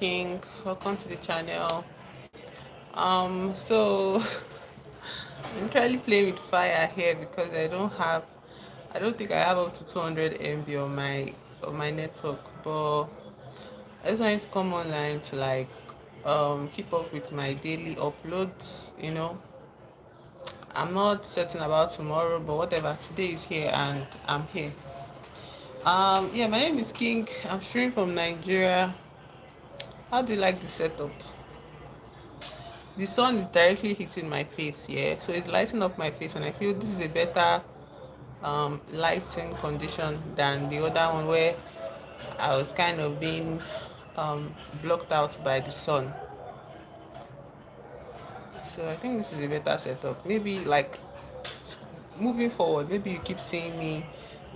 King. Welcome to the channel. So I'm trying to play with fire here because I don't think I have up to 200 MB on my network, but I just wanted to come online to keep up with my daily uploads. I'm not certain about tomorrow, but whatever, today is here and I'm here. Yeah, my name is King. I'm streaming from Nigeria. How do you like the setup? The sun is directly hitting my face here, so it's lighting up my face, and I feel this is a better lighting condition than the other one where I was kind of being blocked out by the sun. So I think this is a better setup. Maybe like moving forward, maybe you keep seeing me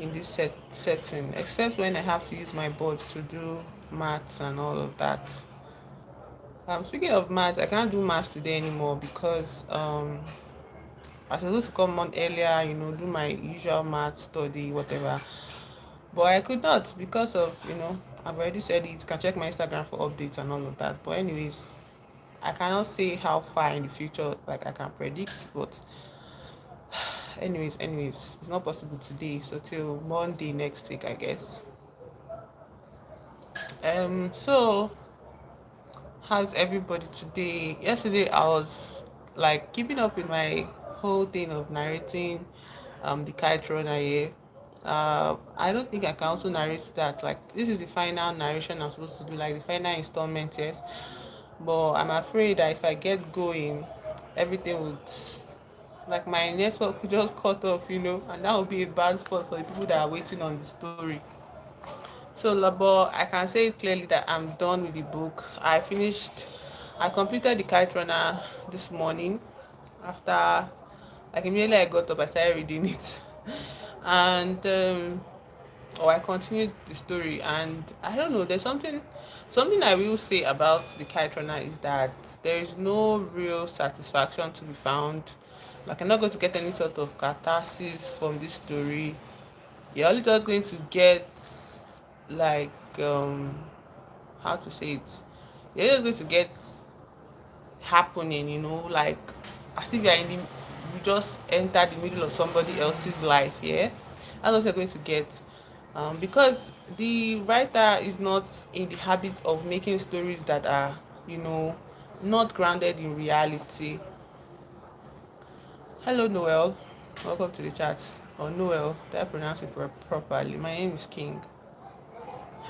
in this setting, except when I have to use my board to do maths and all of that. Speaking of maths, I can't do maths today anymore because I was supposed to come on earlier, do my usual math study, whatever. But I could not because of, I've already said it. You can check my Instagram for updates and all of that. But anyways, I cannot say how far in the future like I can predict. But anyways, it's not possible today. So till Monday next week, I guess. So how's everybody today? Yesterday I was like keeping up with my whole thing of narrating the kite runner here. I don't think I can also narrate that. Like this is the final narration I'm supposed to do, like the final installment, yes. But I'm afraid that if I get going, everything would like my network would just cut off, and that would be a bad spot for the people that are waiting on the story. So, but I can say clearly that I'm done with the book. I completed the Kite Runner this morning. After, like immediately I got up, I started reading it, and or I continued the story. And I don't know. There's something I will say about the Kite Runner is that there is no real satisfaction to be found. Like I'm not going to get any sort of catharsis from this story. You're only just going to get like how to say it, you're just going to get happening, like as if you're in the you just enter the middle of somebody else's life. Yeah, that's what you're going to get. Because the writer is not in the habit of making stories that are, you know not grounded in reality. Hello, Noel. Welcome to the chat. Or Noel, did I pronounce it properly? My name is King.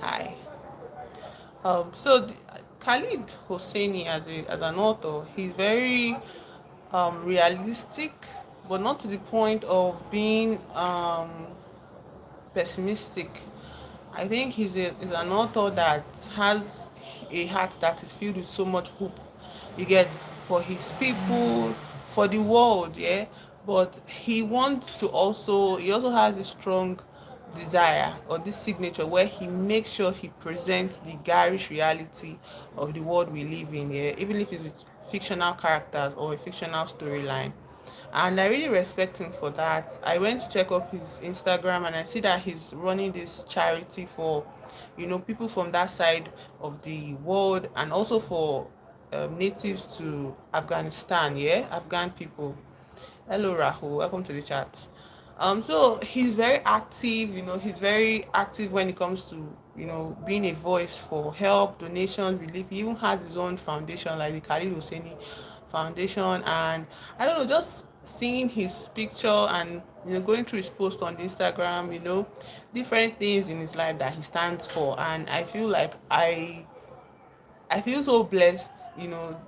Hi. Khalid Hosseini, as an author, he's very realistic, but not to the point of being pessimistic. I think he's an author that has a heart that is filled with so much hope. You get, for his people, for the world, yeah. But he also has a strong desire, or this signature where he makes sure he presents the garish reality of the world we live in, yeah, even if it's with fictional characters or a fictional storyline. And I really respect him for that. I went to check up his Instagram and I see that he's running this charity for, people from that side of the world, and also for natives to Afghanistan, yeah, Afghan people. Hello, Rahul. Welcome to the chat. So he's very active. He's very active when it comes to being a voice for help, donations, relief. He even has his own foundation, like the Khalid Hosseini Foundation, and I don't know, just seeing his picture and going through his post on the Instagram, different things in his life that he stands for, and I feel like I feel so blessed,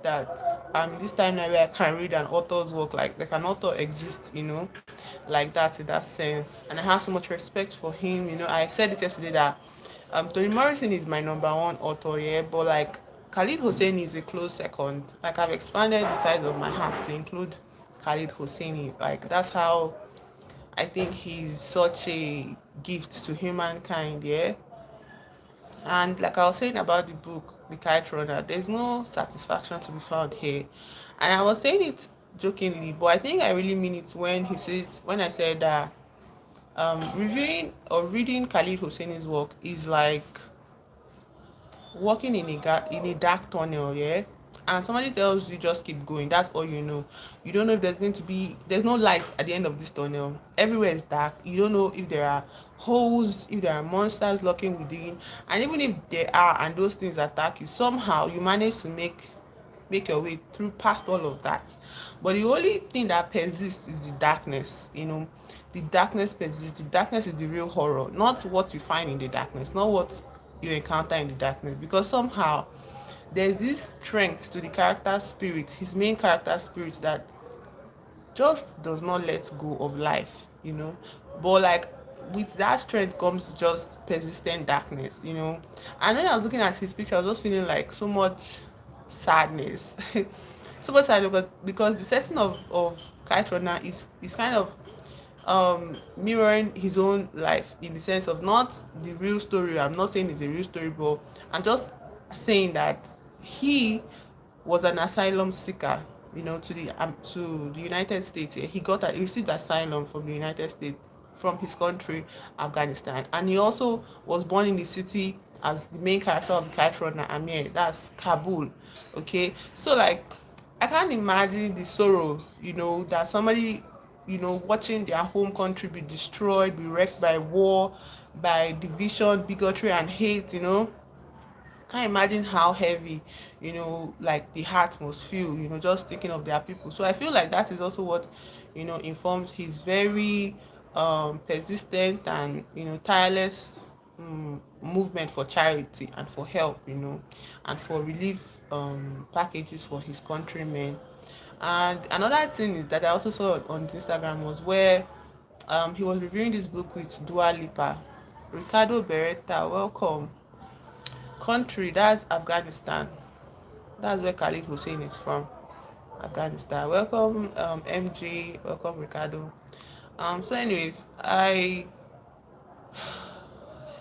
that this time now where I can read an author's work, like an author exists, like that in that sense. And I have so much respect for him. I said it yesterday that Toni Morrison is my number one author, yeah, but like Khalid Hosseini is a close second. Like I've expanded the size of my heart to include Khalid Hosseini. Like that's how I think he's such a gift to humankind, yeah. And like I was saying about the book, The Kite Runner, there's no satisfaction to be found here. And I was saying it jokingly, but I think I really mean it when I said that reviewing or reading Khalid Hosseini's work is walking in in a dark tunnel, yeah, and somebody tells you just keep going, that's all you know. You don't know if there's going to be, there's no light at the end of this tunnel. Everywhere is dark. You don't know if there are holes, if there are monsters lurking within, and even if there are and those things attack you, somehow you manage to make your way through past all of that. But the only thing that persists is the darkness, you know. The darkness persists. The darkness is the real horror, not what you find in the darkness, not what you encounter in the darkness, because somehow there's this strength to the character spirit, his main character spirit, that just does not let go of life, you know. But like, with that strength comes just persistent darkness, you know. And when I was looking at his picture, I was just feeling like so much sadness. So much sadness, because the setting of Kite Runner is kind of mirroring his own life, in the sense of not the real story. I'm not saying it's a real story, but I'm just saying that he was an asylum seeker, you know, to the United States. He received asylum from the United States, from his country, Afghanistan, and he also was born in the city as the main character of the Kite Runner, Amir. That's Kabul. Okay, so like, I can't imagine the sorrow, you know, that somebody, you know, watching their home country be destroyed, be wrecked by war, by division, bigotry, and hate, you know. Can't imagine how heavy, you know, like the heart must feel, you know, just thinking of their people. So I feel like that is also what, you know, informs his very persistent and, you know, tireless movement for charity and for help, you know, and for relief packages for his countrymen. And another thing is that I also saw on his Instagram was where he was reviewing this book with Dua Lipa. Ricardo Beretta, welcome. Country, that's Afghanistan. That's where Khalid Hussein is from. Afghanistan. Welcome, MG. Welcome, Ricardo. So anyways, I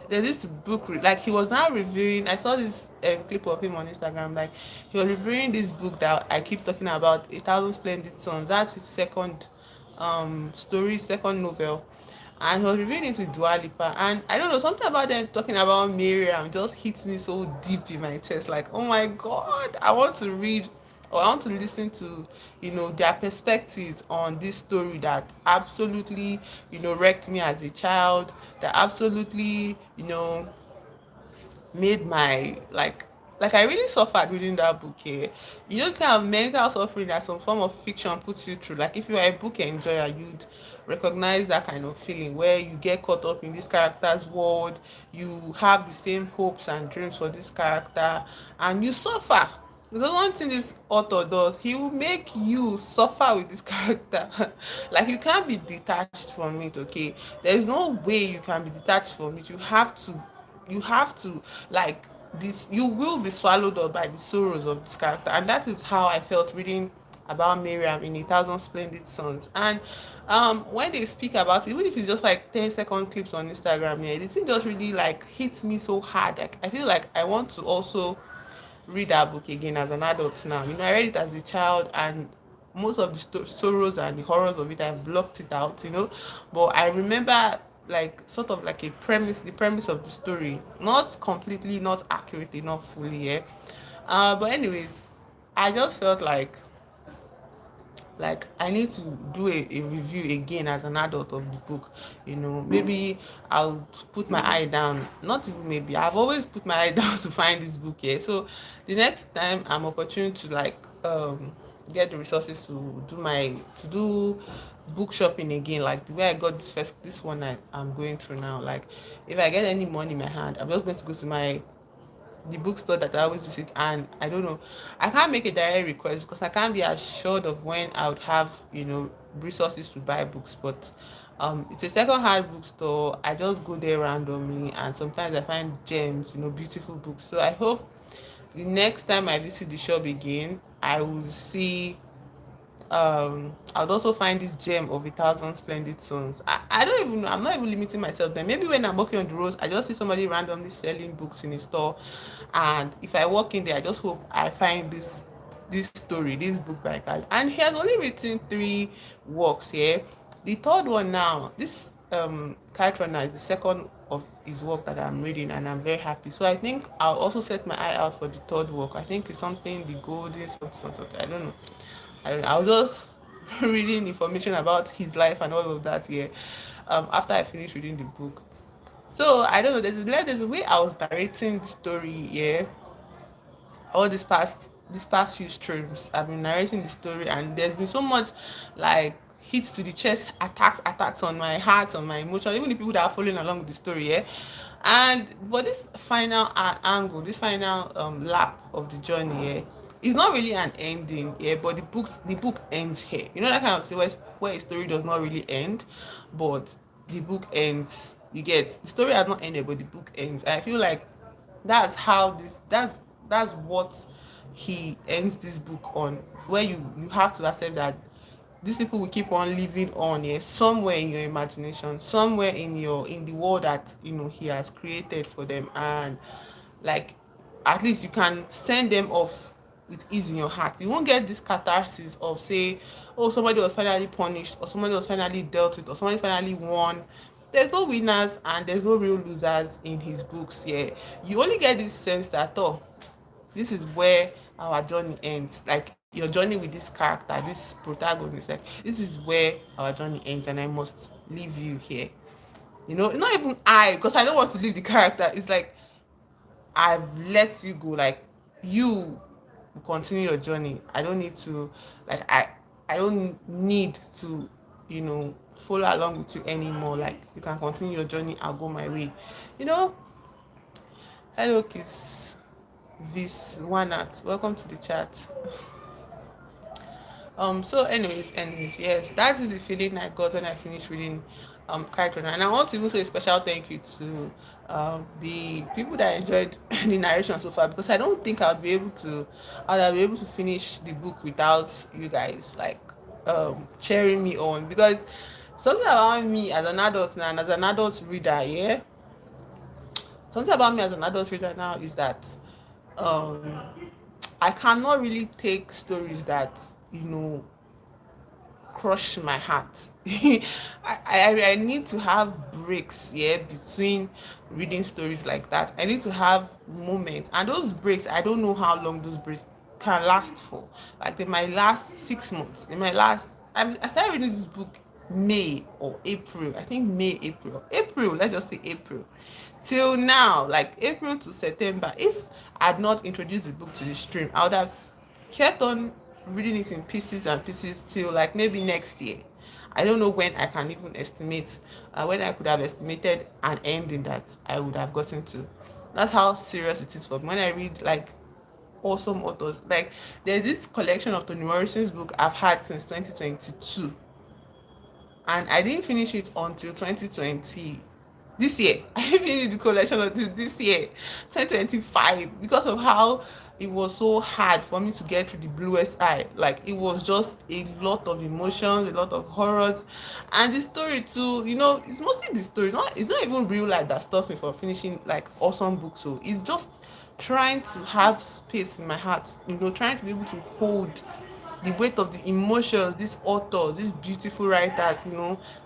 there's this book like he was now reviewing. I saw this clip of him on Instagram. Like, he was reviewing this book that I keep talking about, A Thousand Splendid Suns. That's his second story, second novel, and he was reviewing it with Dua Lipa. And I don't know, something about them talking about Miriam just hits me so deep in my chest. Like, oh my god, I want to read, or I want to listen to, you know, their perspectives on this story that absolutely, you know, wrecked me as a child, that absolutely, you know, made my like I really suffered reading that book. Here, you know, the kind of mental suffering that some form of fiction puts you through. Like, if you are a book enjoyer, you'd recognize that kind of feeling where you get caught up in this character's world, you have the same hopes and dreams for this character, and you suffer. Because one thing this author does, he will make you suffer with this character. Like, you can't be detached from it, okay? There's no way you can be detached from it. You have to like this, you will be swallowed up by the sorrows of this character. And that is how I felt reading about Miriam in A Thousand Splendid Suns. And when they speak about it, even if it's just like 10-second clips on Instagram, yeah, the thing just really like hits me so hard. Like, I feel like I want to also read that book again as an adult now. You know, I read it as a child, and most of the sorrows and the horrors of it, I've blocked it out, you know. But I remember, like, sort of like the premise of the story, not completely, not accurately, not fully, yeah. But anyways, I just felt like I need to do a review again as an adult of the book. You know, maybe I'll put my eye down, not even maybe, I've always put my eye down to find this book here. So the next time I'm opportune to like get the resources to do book shopping again, like the way I got this one I'm going through now. Like, if I get any money in my hand, I'm just going to go to the bookstore that I always visit, and I don't know, I can't make a direct request because I can't be assured of when I would have, you know, resources to buy books. But it's a second hand bookstore. I just go there randomly, and sometimes I find gems, you know, beautiful books. So I hope the next time I visit the shop again, I will see, I would also find this gem of A Thousand Splendid Suns. I don't even know, I'm not even limiting myself there. Maybe when I'm walking on the roads, I just see somebody randomly selling books in a store, and if I walk in there, I just hope I find this story, this book by Kyle. And he has only written 3 works here. The third one now, this Kite Runner is the second of his work that I'm reading, and I'm very happy. So I think I'll also set my eye out for the third work. I think it's something the golden something. I don't know. I was just reading information about his life and all of that here. After I finished reading the book. So I don't know. There's a way I was narrating the story. Yeah, all this past few streams I've been narrating the story, and there's been so much like hits to the chest, attacks on my heart, on my emotion, even the people that are following along with the story, yeah. And but this final angle, this final lap of the journey, yeah, it's not really an ending, yeah, but the book ends here. You know that kind of thing where a story does not really end, but the book ends. You get, the story has not ended, but the book ends. I feel like that's how this that's what he ends this book on, where you have to accept that these people will keep on living on here somewhere in your imagination, somewhere in the world that he has created for them. And like, at least you can send them off with ease in your heart. You won't get this catharsis of, say, oh, somebody was finally punished, or somebody was finally dealt with, or somebody finally won. There's no winners and there's no real losers in his books. Yeah, you only get this sense that, oh, this is where our journey ends. Like, your journey with this character, this protagonist, like, this is where our journey ends, and I must leave you here. It's not even because I don't want to leave the character. It's like, I've let you go. Like, you continue your journey. I don't need to, like, I don't need to, follow along with you anymore. Like, you can continue your journey. I'll go my way. You know. Hello, Kiss. This one at welcome to the chat. So anyways, yes, that is the feeling I got when I finished reading Character. And I want to even say a special thank you to the people that enjoyed the narration so far, because I don't think I'll be able to finish the book without you guys, like, cheering me on. Because something about me as an adult now, and as an adult reader, yeah, something about me as an adult reader now is that um I cannot really take stories that crush my heart. I need to have breaks, yeah, between reading stories like that. I need to have moments, and those breaks, I don't know how long those breaks can last for. Like, they might last 6 months. They might last. I started reading this book May or April. I think May, April. Let's just say April. Till now, like April to September. If I had not introduced the book to the stream, I would have kept on reading it in pieces and pieces till like maybe next year. I don't know when I can even estimate, when I could have estimated an ending that I would have gotten to. That's how serious it is for me when I read like awesome authors. Like, there's this collection of Toni Morrison's book I've had since 2022, and I didn't finish it until 2020. This year I didn't finish the collection until this year, 2025, because of how it was so hard for me to get through the bluest eye. Like, it was just a lot of emotions, a lot of horrors, and the story too. It's mostly the story. It's not even real life that stops me from finishing like awesome books. So it's just trying to have space in my heart, trying to be able to hold the weight of the emotions these authors, these beautiful writers,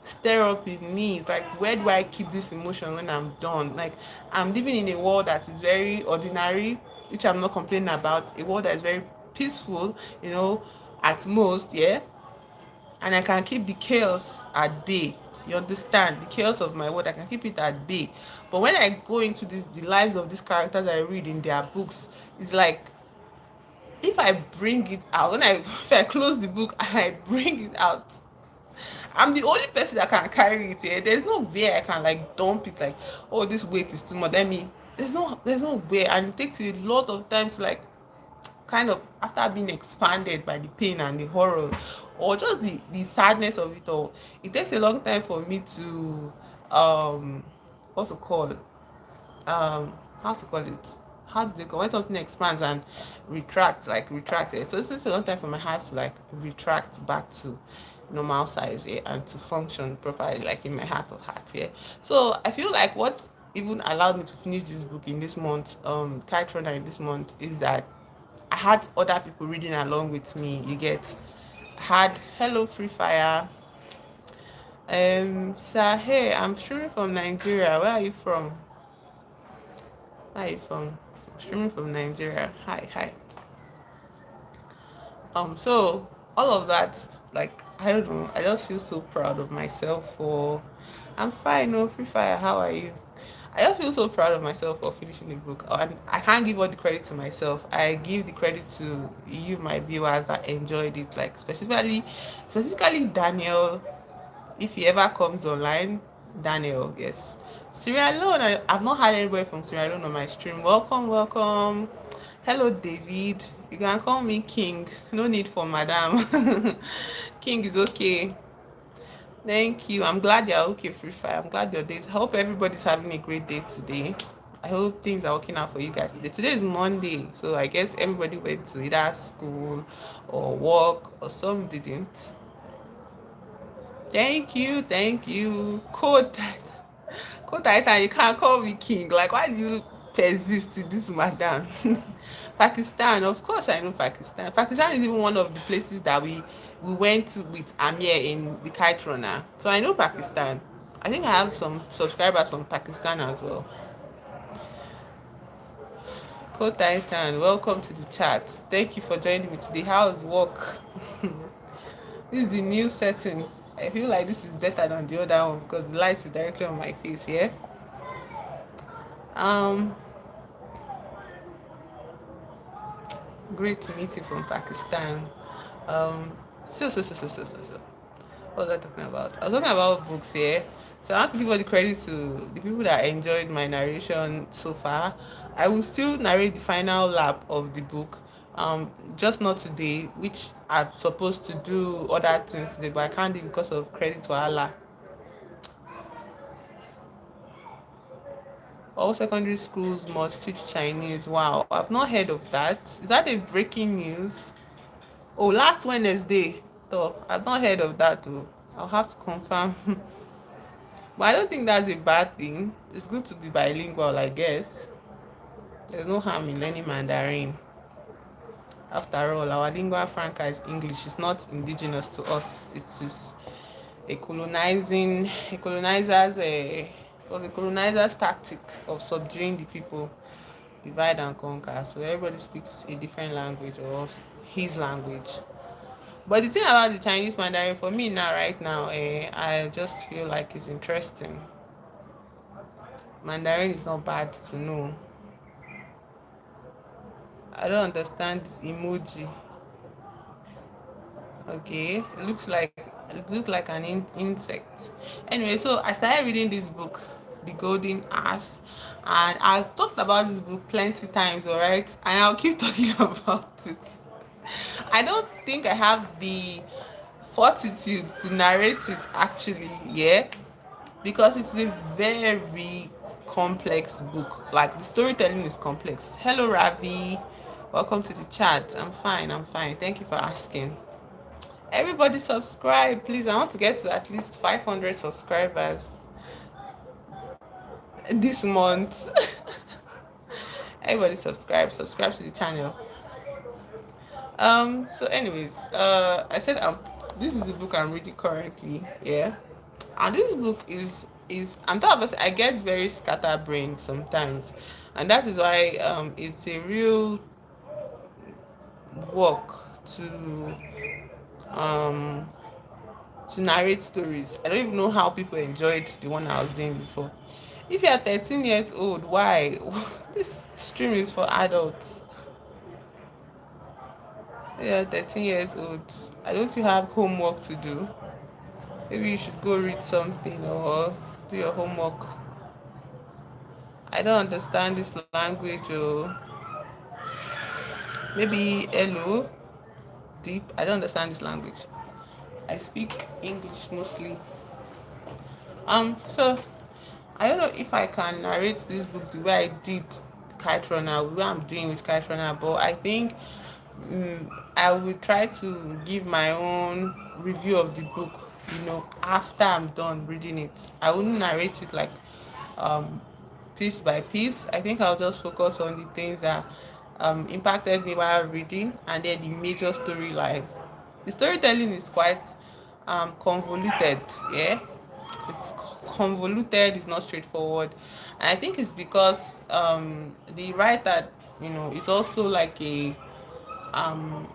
stir up in me. It's like, where do I keep this emotion when I'm done? Like, I'm living in a world that is very ordinary, which I'm not complaining about, a world that is very peaceful, at most, yeah, and I can keep the chaos at bay. You understand? The chaos of my world, I can keep it at bay. But when I go into the lives of these characters I read in their books, it's like, if I bring it out, if I close the book and I bring it out, I'm the only person that can carry it here. There's no way I can like dump it, like, oh, this weight is too much. There's no way, and it takes a lot of time to like kind of, after being expanded by the pain and the horror, or just the sadness of it all. It takes a long time for me to what's it called, how to call it, how do they call when something expands and retract it. So it's takes a long time for my heart to like retract back to normal size, yeah, and to function properly, like in my heart of heart, yeah. So I feel like what even allowed me to finish this book in this month, Kite Runner in this month, is that I had other people reading along with me. You get, had Hello Free Fire, Sir, hey, I'm streaming from Nigeria. Where are you from? Where are you from? I'm streaming from Nigeria. Hi, hi. So all of that, like, I don't know, I just feel so proud of myself for. I'm fine, no free fire. How are you? I just feel so proud of myself for finishing the book, and I can't give all the credit to myself. I give the credit to you, my viewers, that enjoyed it. Like specifically Daniel, if he ever comes online. Daniel, yes. Sierra Leone, I've not had anybody from Sierra Leone on my stream. Welcome, welcome. Hello, David. You can call me King. No need for Madam. King is okay. Thank you. I'm glad you're okay, Free Fire. I'm glad your days. I hope everybody's having a great day today. I hope things are working out for you guys today. Today is Monday, so I guess everybody went to either school or work, or some didn't. Thank you. Code Titan, you can't call me king. Like, why do you persist to this madam? Pakistan, of course I know Pakistan. Pakistan is even one of the places that we went to with Amir in the kite runner. So I know Pakistan. I think I have some subscribers from Pakistan as well. Code Titan, welcome to the chat. Thank you for joining me today. How's work? This is the new setting. I feel like this is better than the other one because the light is directly on my face, yeah? Um, Great to meet you from Pakistan. So. What was I talking about? I was talking about books here. So I have to give all the credit to the people that enjoyed my narration so far. I will still narrate the final lap of the book. Just not today, which I'm supposed to do other things today, but I can't do because of credit to Allah. All secondary schools must teach Chinese. Wow, I've not heard of that. Is that a breaking news? Oh, last Wednesday. So I've not heard of that though. I'll have to confirm. But I don't think that's a bad thing. It's good to be bilingual, I guess. There's no harm in learning Mandarin. After all, our lingua franca is English. It's not indigenous to us. It is a colonizer's was a colonizer's tactic of subduing the people, divide and conquer. So everybody speaks a different language or his language. But the thing about the Chinese Mandarin for me now, right now, I just feel like it's interesting. Mandarin is not bad to know. I don't understand this emoji. Okay, it looks like an insect. Anyway, so I started reading this book, The Golden Ass, and I've talked about this book plenty times, alright, and I'll keep talking about it. I don't think I have the fortitude to narrate it actually, yeah, because it's a very complex book. Like, the storytelling is complex. Hello, Ravi. Welcome to the chat. I'm fine. Thank you for asking. Everybody subscribe, please. I want to get to at least 500 subscribers this month. Everybody subscribe to the channel. So anyways, I said this is the book I'm reading currently, yeah. And this book is I'm talking about, I get very scatterbrained sometimes, and that is why it's a real work um to narrate stories. I don't even know how people enjoyed the one I was doing before. If you are 13 years old, why? This stream is for adults. Yeah, 13 years old. I don't you have homework to do? Maybe you should go read something or do your homework. I don't understand this language, or maybe hello, deep. I don't understand this language. I speak English mostly. So I don't know if I can narrate this book the way I did Kite Runner, the way I'm doing with Kite Runner, but I think I will try to give my own review of the book, after I'm done reading it. I wouldn't narrate it like um, piece by piece. I think I'll just focus on the things that impacted me while reading, and then the major storyline. The storytelling is quite convoluted, yeah, It's convoluted, it's not straightforward. And I think it's because the writer, is also like a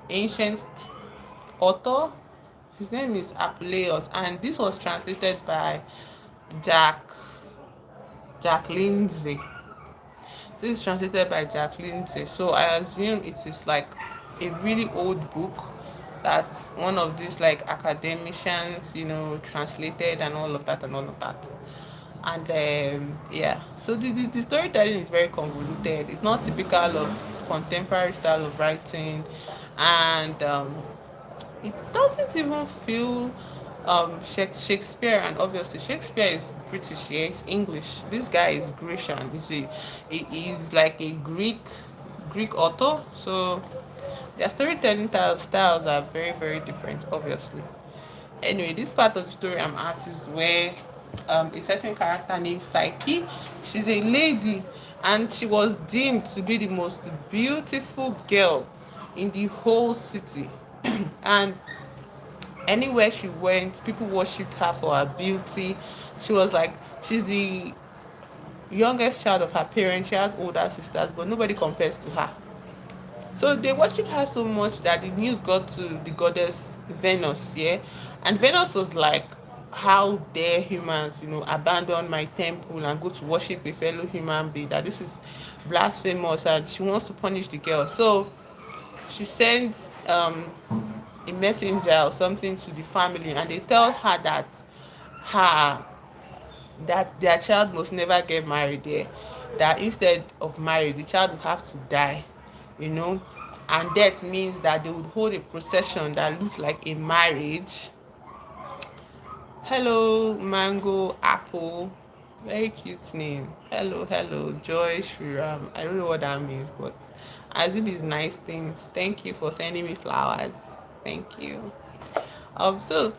ancient author. His name is Apuleius, and this was translated by Jack Jack Lindsay. This is translated by Jack Lindsay. So I assume it is like a really old book that one of these like academicians, translated and all of that and all of that. And yeah, so the storytelling is very convoluted. It's not typical of contemporary style of writing, and it doesn't even feel Shakespeare. And obviously Shakespeare is British, yeah, it's English. This guy is Grecian. He's like a Greek author. So their storytelling styles are very very different, obviously. Anyway, this part of the story I'm at is where a certain character named Psyche, she's a lady, and she was deemed to be the most beautiful girl in the whole city. And anywhere she went, people worshipped her for her beauty. She was like, she's the youngest child of her parents. She has older sisters, but nobody compares to her. So they worship her so much that the news got to the goddess Venus, yeah. And Venus was like, how dare humans, abandon my temple and go to worship a fellow human being? That this is blasphemous, and she wants to punish the girl. So she sends a messenger or something to the family, and they tell her her that their child must never get married there, that instead of marriage the child will have to die, you know and death means that they would hold a procession that looks like a marriage. Hello mango apple, very cute name. Hello joy shriram, I don't know what that means, but I assume it's nice things. Thank you for sending me flowers. Thank you. So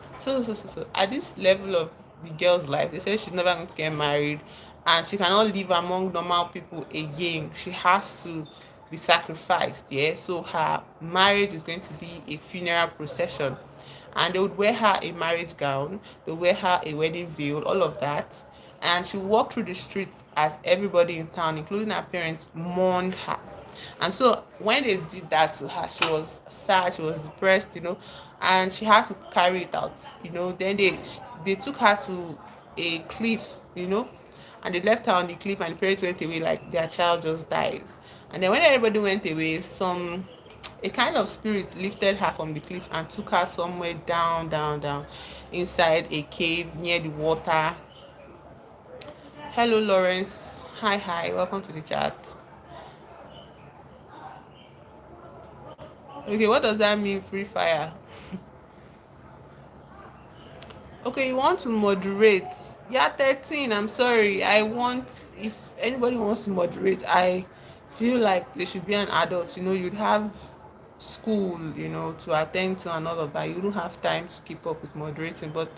at this level of the girl's life, they say she's never going to get married, and she cannot live among normal people again. She has to be sacrificed. Yeah, so her marriage is going to be a funeral procession, and they would wear her a marriage gown, they would wear her a wedding veil, all of that, and she would walk through the streets as everybody in town, including her parents, mourned her. And so when they did that to her, she was sad, she was depressed, and she had to carry it out. Then they took her to a cliff, and they left her on the cliff, and the parents went away like their child just died. And then when everybody went away, a kind of spirit lifted her from the cliff and took her somewhere down, down, down, inside a cave near the water. Hello Lawrence, hi, welcome to the chat. Okay, what does that mean, free fire? Okay, you want to moderate. Yeah, 13. I'm sorry. If anybody wants to moderate, I feel like they should be an adult. You'd have school, to attend to and all of that. You don't have time to keep up with moderating. But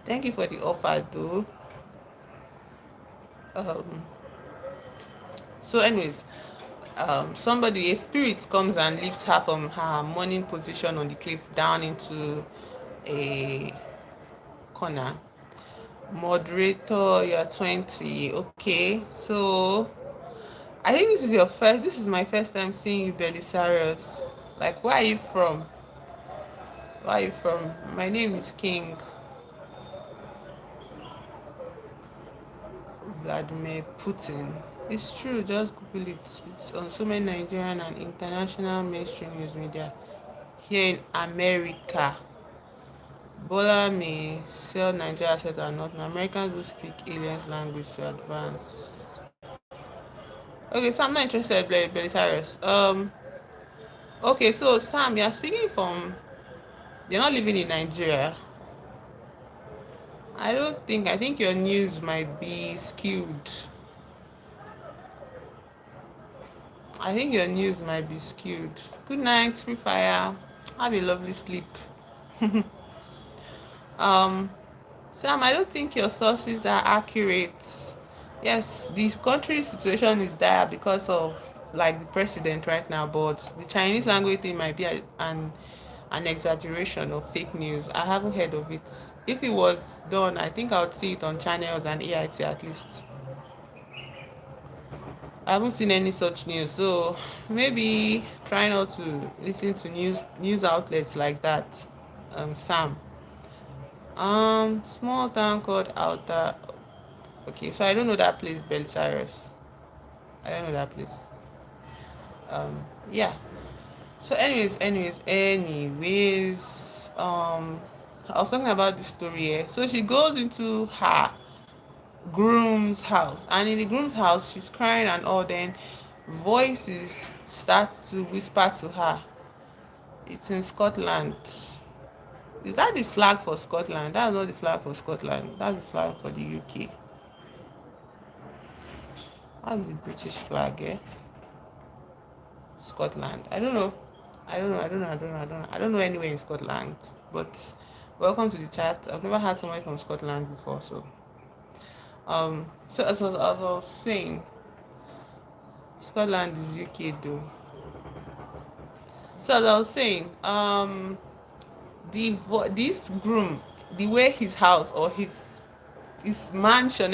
thank you for the offer, though. Um, so, anyways, a spirit comes and lifts her from her morning position on the cliff down into a corner. Moderator, you're 20. Okay, so I think this is my first time seeing you, Belisarius. Like, where are you from? My name is King Vladimir Putin. It's true, just Google it. It's on so many Nigerian and international mainstream news media. Here in America, Bola may sell Nigeria assets and not. Americans who speak aliens language to advance. Okay, so I'm not interested, Belisarius. Okay, so Sam, you're not living in Nigeria. I think your news might be skewed. I think your news might be skewed. Good night, Free Fire. Have a lovely sleep. Um, Sam, I don't think your sources are accurate. Yes, the country situation is dire because of like the president right now, but the Chinese language thing might be an an exaggeration of fake news. I haven't heard of it. If it was done, I think I would see it on channels and EIT at least. I haven't seen any such news, so maybe try not to listen to news outlets like that. Sam. Small town called Outer. Okay, so I don't know that place, Belisarius. I don't know that place. Yeah. So, anyways. I was talking about this story here. So she goes into her groom's house, and in the groom's house, she's crying and all. Then voices start to whisper to her. It's in Scotland. Is that the flag for Scotland? That's not the flag for Scotland. That's the flag for the UK. That's the British flag, eh? Scotland. I don't know anywhere in Scotland. But welcome to the chat. I've never had someone from Scotland before, so as I was saying, Scotland is UK though. So as I was saying, this groom, the way his house or his mansion,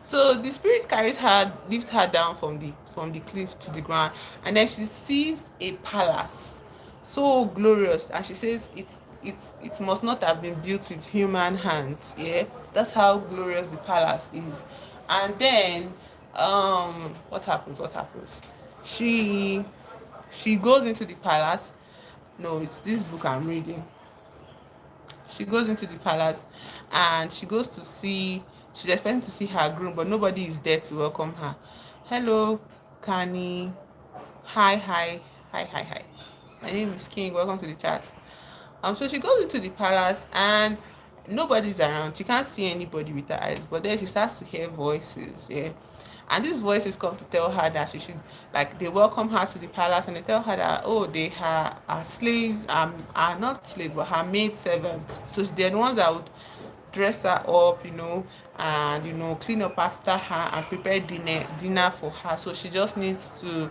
so the spirit carries her, lifts her down from the cliff to the ground, and then she sees a palace so glorious, and she says it must not have been built with human hands. Yeah, that's how glorious the palace is. And then what happens, she she goes into the palace. No, it's this book I'm reading. She goes into the palace, and she goes to see, she's expecting to see her groom, but nobody is there to welcome her. Hello, Kani. Hi. My name is King. Welcome to the chat. So she goes into the palace, and nobody's around. She can't see anybody with her eyes, but then she starts to hear voices. Yeah, and these voices come to tell her that she should, like, they welcome her to the palace, and they tell her that, oh, they are slaves, are not slaves but her maid servants. So they're the ones that would dress her up, and clean up after her and prepare dinner for her. So she just needs to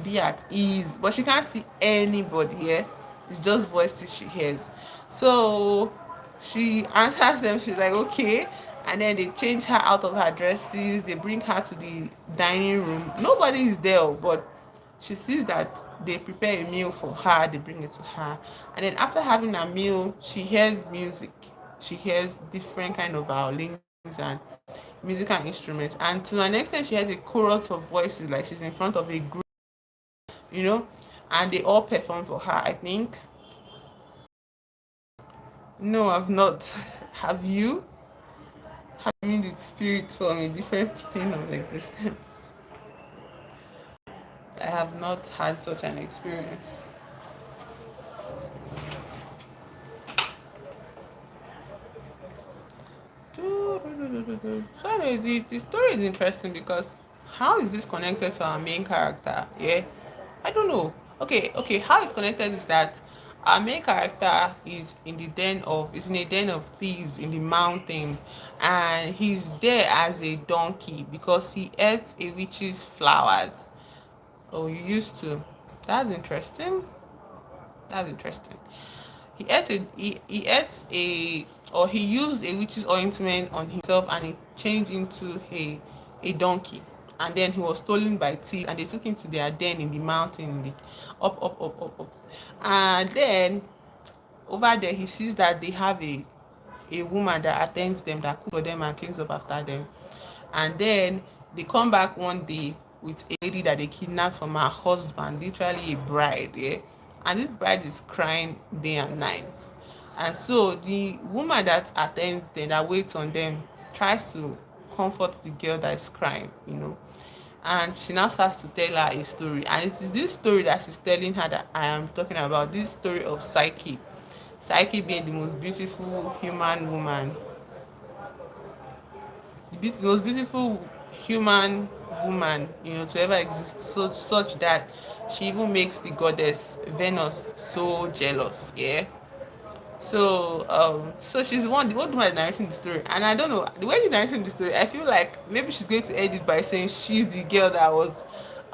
be at ease, but she can't see anybody. Yeah, it's just voices she hears. So she answers them. She's like, okay. And then they change her out of her dresses, they bring her to the dining room. Nobody is there, but she sees that they prepare a meal for her, they bring it to her. And then after having a meal, she hears music. She hears different kind of violins and musical instruments, and to an extent she has a chorus of voices, like she's in front of a group, you know and they all perform for her, I think. No, I've not. Have you? Have you the spirit from a different plane of existence? I have not had such an experience. So anyways, the story is interesting because how is this connected to our main character? Yeah, I don't know. Okay, how it's connected is that our main character is in a den of thieves in the mountain, and he's there as a donkey because he ate a witch's flowers. Oh, you used to. That's interesting. That's interesting. He used a witch's ointment on himself, and it changed into a donkey. And then he was stolen by thieves, and they took him to their den in the mountain, in the up. And then over there he sees that they have a woman that attends them, that cooks for them and cleans up after them. And then they come back one day with a lady that they kidnapped from her husband, literally a bride. Yeah, and this bride is crying day and night. And so the woman that attends them, that waits on them, tries to comfort the girl that is crying, and she now starts to tell her a story. And it is this story that she's telling her that I am talking about, this story of Psyche being the most beautiful human woman, the most beautiful human woman, to ever exist, so such that she even makes the goddess Venus so jealous. Yeah. So she's the old woman narrating the story, and I don't know, the way she's narrating the story, I feel like maybe she's going to end it by saying she's the girl that was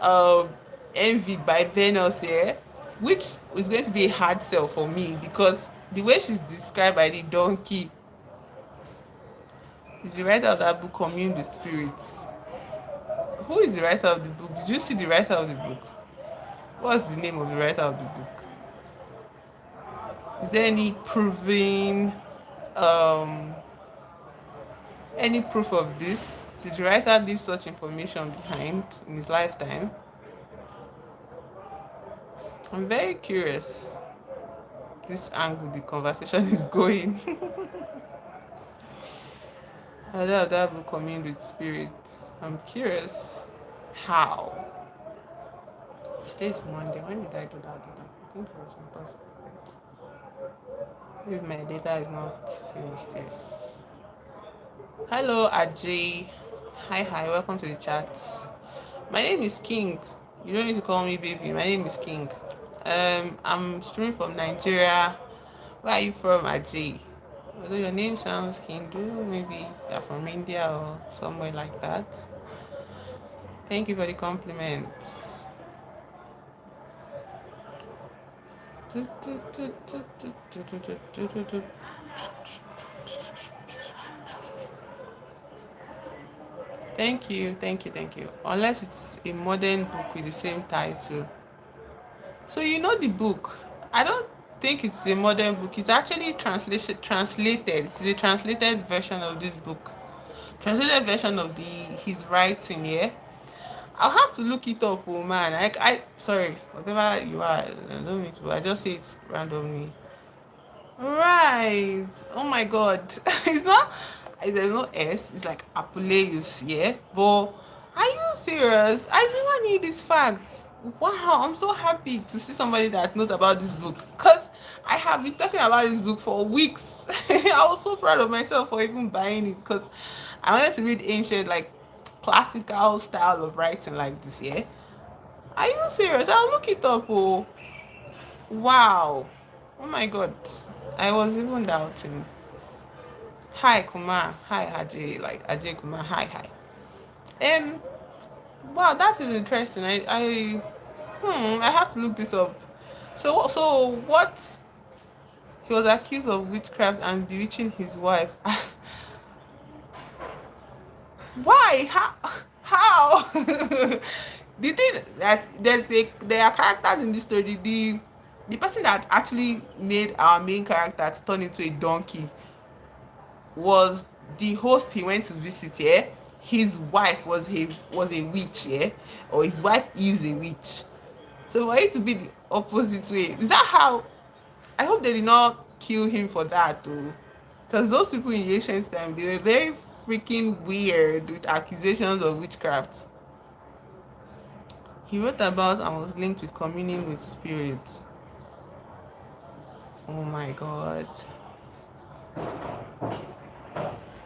um envied by Venus. Yeah. which is going to be a hard sell for me because the way she's described by the donkey is the writer of that book commune with spirits. Who is the writer of the book? Did you see the writer of the book? What's the name of the writer of the book? Is there um any proof of this? Did the writer leave such information behind in his lifetime? I'm very curious this angle the conversation is going. I love that book commune with spirits. I'm curious how. Today's Monday. When did I do that data? I think it was on Thursday. If my data is not finished, yes. Hello, Ajay. Hi, welcome to the chat. My name is King. You don't need to call me baby. My name is King. I'm streaming from Nigeria. Where are you from, Ajay? Although your name sounds Hindu, maybe you're from India or somewhere like that. Thank you for the compliments. Thank you. Unless it's a modern book with the same title. So you know the book. I don't think it's a modern book. It's actually translated. It's a translated version of this book. Translated version of the his writing, yeah. I'll have to look it up, oh man. I sorry, whatever you are, I don't mean to, I just say it randomly. Right. Oh my god. It's not, there's no S, it's like Apuleius, yeah. But are you serious? I never knew this fact. Wow, I'm so happy to see somebody that knows about this book. Because I have been talking about this book for weeks. I was so proud of myself for even buying it because I wanted to read ancient, like classical style of writing like this, yeah. Are you serious? I'll look it up. Oh, wow. Oh my god. I was even doubting. Hi Kumar. Hi Ajay. Like Ajay Kumar. Hi. Um wow, that is interesting. I have to look this up. So what, he was accused of witchcraft and bewitching his wife. Why? How? The thing that there are characters in this story. The person that actually made our main character to turn into a donkey was the host he went to visit, yeah. His wife was a witch, yeah, or his wife is a witch. So for it to be the opposite way, is that how? I hope they did not kill him for that though, because those people in the ancient time, they were very freaking weird with accusations of witchcraft. He wrote about and was linked with communing with spirits. Oh my god.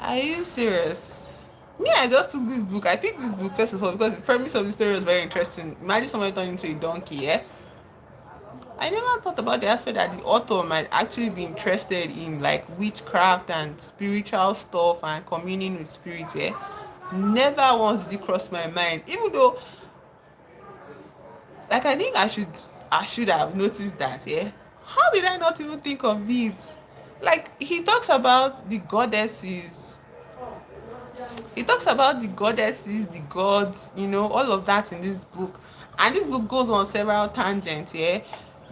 Are you serious? Me, I just took this book. I picked this book first of all because the premise of the story was very interesting. Imagine someone turning into a donkey, yeah? I never thought about the aspect that the author might actually be interested in like witchcraft and spiritual stuff and communing with spirits, yeah? Never once did it cross my mind. Even though, like, I think I should have noticed that, yeah? How did I not even think of it? Like, he talks about the goddesses, the gods, all of that in this book. And this book goes on several tangents, yeah.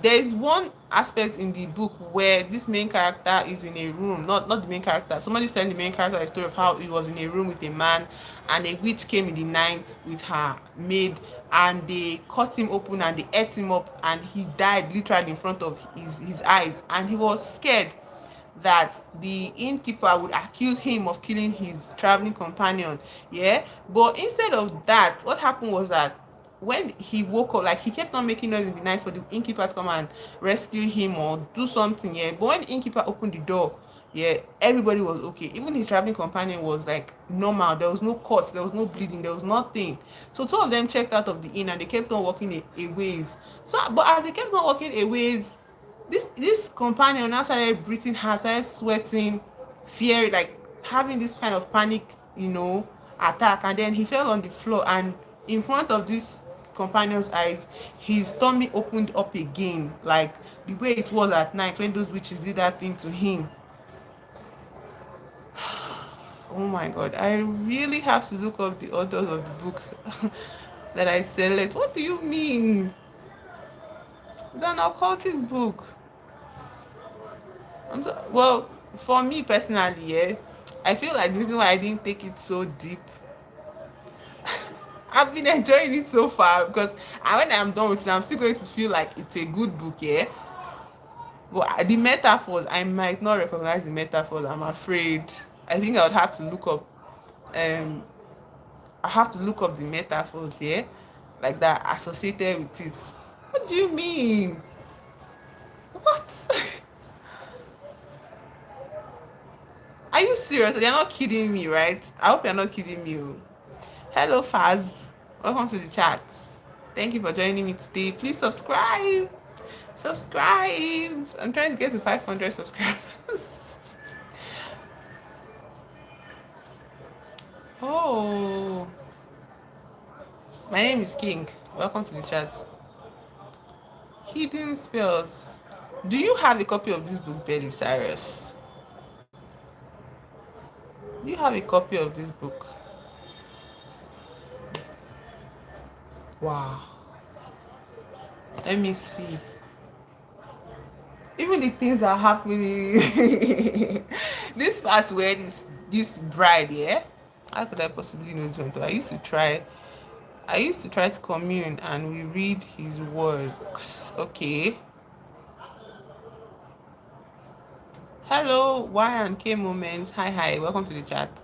There is one aspect in the book where this main character is in a room, not the main character. Somebody's telling the main character a story of how he was in a room with a man and a witch came in the night with her maid and they cut him open and they ate him up and he died literally in front of his eyes, and he was scared that the innkeeper would accuse him of killing his traveling companion, yeah. But instead of that, what happened was that when he woke up, like, he kept on making noise in the night for the innkeeper to come and rescue him or do something, yeah. But when the innkeeper opened the door, yeah, everybody was okay. Even his traveling companion was like normal. There was no cuts, there was no bleeding, there was nothing. So two of them checked out of the inn and they kept on walking a ways. So but as they kept on walking a ways, this companion now started breathing hard, started sweating, fear, like having this kind of panic, attack. And then he fell on the floor, and in front of this companion's eyes, his tummy opened up again, like the way it was at night when those witches did that thing to him. Oh my god, I really have to look up the authors of the book that I select. What do you mean? It's an occultic book. Well, for me personally, yeah, I feel like the reason why I didn't take it so deep, I've been enjoying it so far because when I'm done with it, I'm still going to feel like it's a good book, yeah. But the metaphors, I might not recognize the metaphors. I'm afraid. I think I would have to look up. Um, I have to look up the metaphors, yeah, like that associated with it. What do you mean? What? Are you serious? You're not kidding me, right? I hope you're not kidding me. Oh. Hello, Faz. Welcome to the chat. Thank you for joining me today. Please subscribe. Subscribe. I'm trying to get to 500 subscribers. Oh, my name is King. Welcome to the chat. Hidden spells. Do you have a copy of this book, Belly Cyrus? Do you have a copy of this book? Wow. Let me see. Even the things that are happening. This part where this bride, yeah. How could I possibly know this one? I used to try to commune and we read his works. Okay. Hello, Y and K moment. Hi, hi. Welcome to the chat.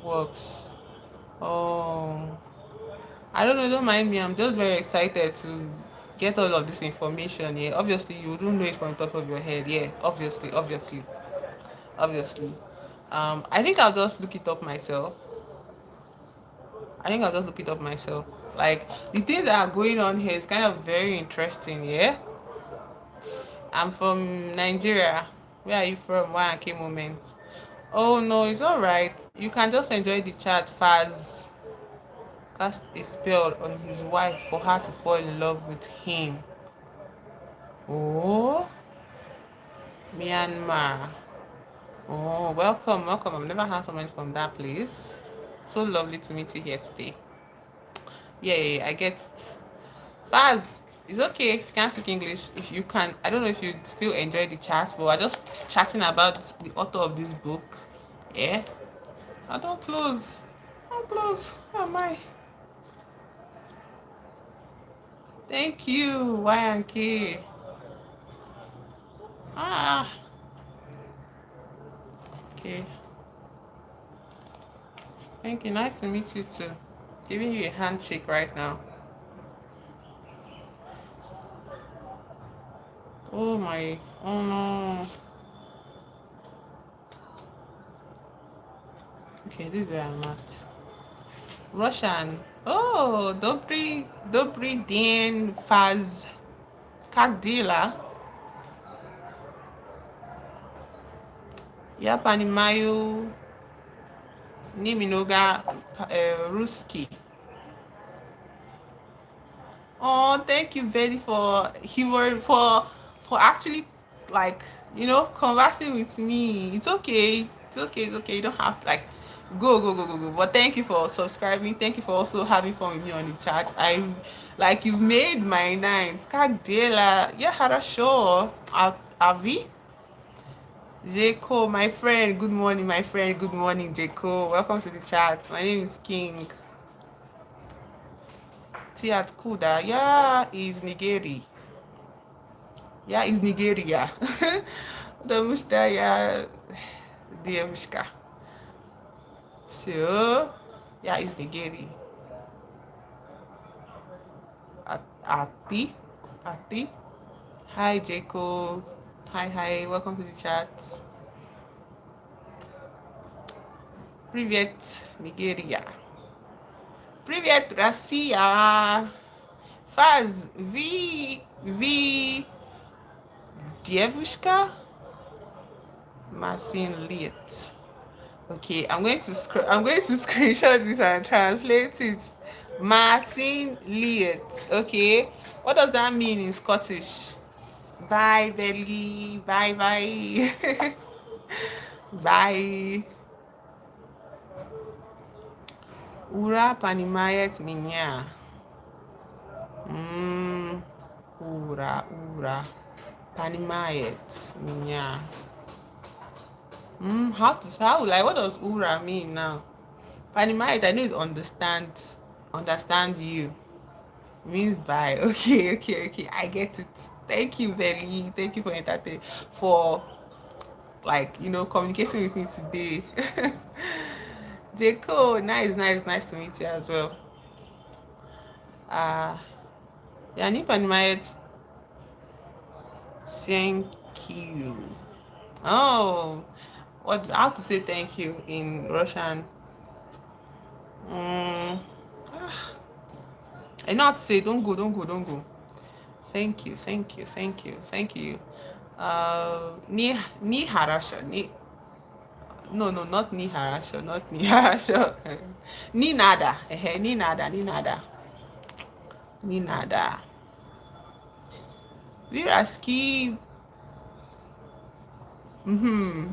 Works. Oh, I don't know. Don't mind me. I'm just very excited to get all of this information. Yeah. Obviously, you wouldn't know it from the top of your head. Yeah. Obviously. I think I'll just look it up myself. I think I'll just look it up myself. Like the things that are going on here is kind of very interesting. Yeah. I'm from Nigeria. Where are you from? Y and K moment. Oh no, it's all right. You can just enjoy the chat. Faz cast a spell on his wife for her to fall in love with him. Oh, Myanmar. Oh, welcome. I've never had someone from that place. So lovely to meet you here today. Yeah, I get it. Faz, it's okay if you can't speak English. If you can, I don't know if you still enjoy the chat, but we're just chatting about the author of this book. Yeah. I don't close. Don't close. Who am I? Thank you, Y and K. Ah, okay. Thank you. Nice to meet you too. Giving you a handshake right now. Oh my. Oh no. Okay, this is where I'm at. Russian. Oh, Dobry Den Faz. Как дела? Я понимаю немного русский. Oh, thank you, Betty, for humor, for actually like conversing with me. It's okay. It's okay. It's okay. You don't have to like go. But thank you for subscribing. Thank you for also having fun with me on the chat. You've made my night. Как дела? Yeah, хорошо. Avi? Jeko, my friend. Good morning, my friend. Good morning, Jeko. Welcome to the chat. My name is King. Tiat Kuda. Yeah, is Nigeri. Yeah, is Nigeria. Потому я девушка. So, yeah, is Nigeri. Ati. Ati. Hi, Jacob. Hi. Welcome to the chat. Привет, Nigeria. Привет, Россия. Faz, vi, девушка. Marcin Liet. Okay, I'm going to screenshot this and translate it. Marcin Liet. Okay. What does that mean in Scottish? Bye, Belly. Bye, bye. Bye. Ura panimayet minya. Mm. Ura. Panimayet minya. How like what does ura mean now? Panimayet, I know it understand you. Means bye. Okay. I get it. Thank you, Belly. Thank you for entertaining for communicating with me today. Jaco, nice to meet you as well. Uh Yani Panimayet, thank you. Oh, how to say thank you in Russian? Mm, I know how to say don't go. Thank you. Ni harasha. No, not ni harasha, not ni harasha. Ni nada. Ni nada. Ni nada. Viraski. Mm-hmm.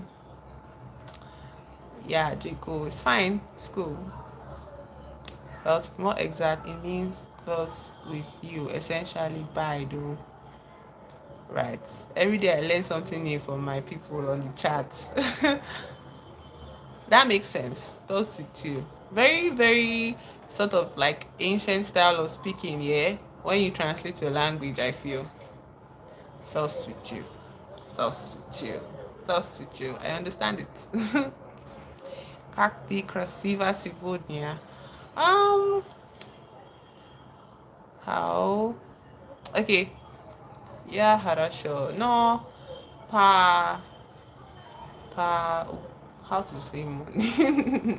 Yeah, Jaco, it's fine. It's cool. But more exact, it means close with you. Essentially, by though. Right. Every day I learn something new from my people on the chat. That makes sense. Those with you. Very, very sort of like ancient style of speaking, yeah. When you translate your language, I feel. Thoughts with you. Thoughts with you. Thoughts with you. I understand it. Как ты красиво сегодня. Um, how? Okay. Yeah, хорошо. No, pa, how to say money?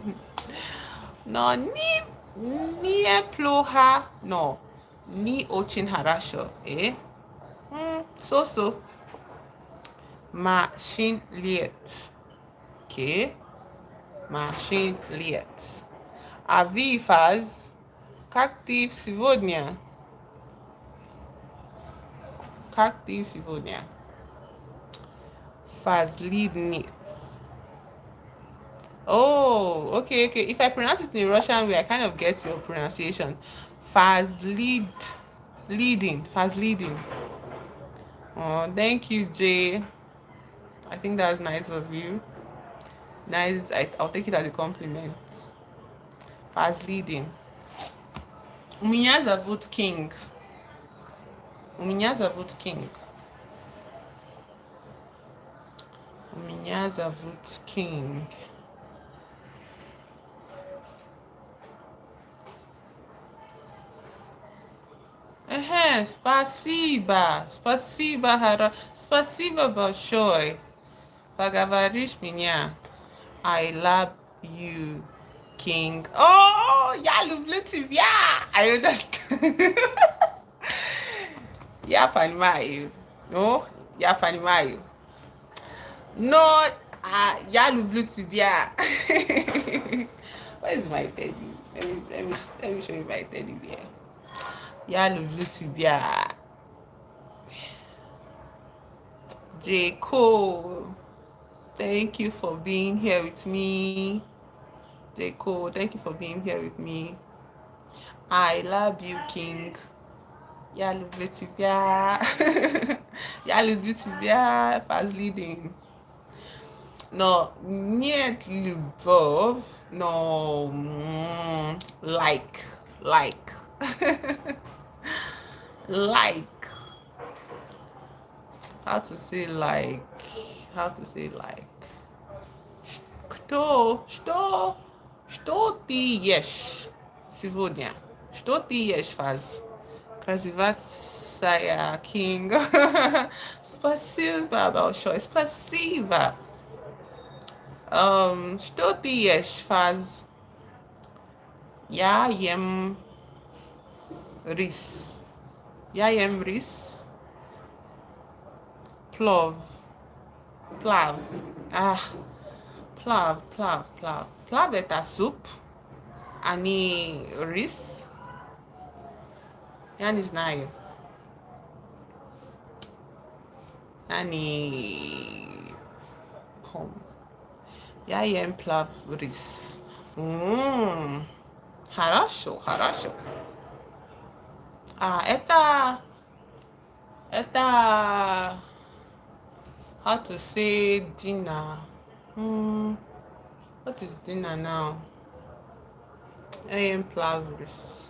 No, nie ploha, no, ni очень хорошо, eh? So, machine liet, okay? Machine liet. Avi faz, как ты сегодня? Как ты сегодня? Fazlidni. Oh, okay. If I pronounce it in a Russian way, I kind of get your pronunciation. Faz leading. Oh, thank you, Jay. I think that's nice of you. Nice. I'll take it as a compliment. Faz leading. Uminyaza vote king. Uminyaza vote king. Uminyaza vote king. Спасибо. Спасибо большое. Поговоришь меня. I love you, King. Oh, я люблю тебя. I understand. Я понимаю. No, я понимаю. No, я люблю тебя. Where is my teddy? Let me show you my teddy bear. Я люблю тебя. J. Cole. Thank you for being here with me. J. Cole, thank you for being here with me. I love you, King. Я люблю тебя. Я люблю тебя. Fast leading. No, нет любовь. No, like. Like. How to say like? Что ты ешь сегодня? Что ты ешь, Фаз? Красивая, King. Спасибо большое. Спасибо. Что ты ешь, Фаз? Я ем рис. Я ем рис. Plov. Plav. Plav. Plav est à soupe. Ani riz. Я не знаю. Я не помню. Я ем плов рис. Хорошо, хорошо. А, это, how to say dinner? Hmm, what is dinner now? Я ем плов рис.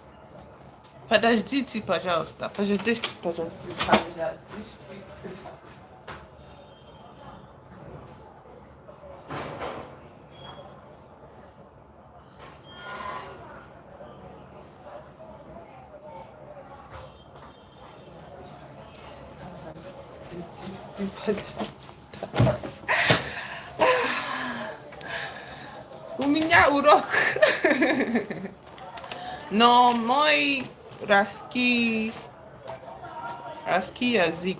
Подождите, пожалуйста. Подождите, пожалуйста. У меня урок. Но мой русский язык,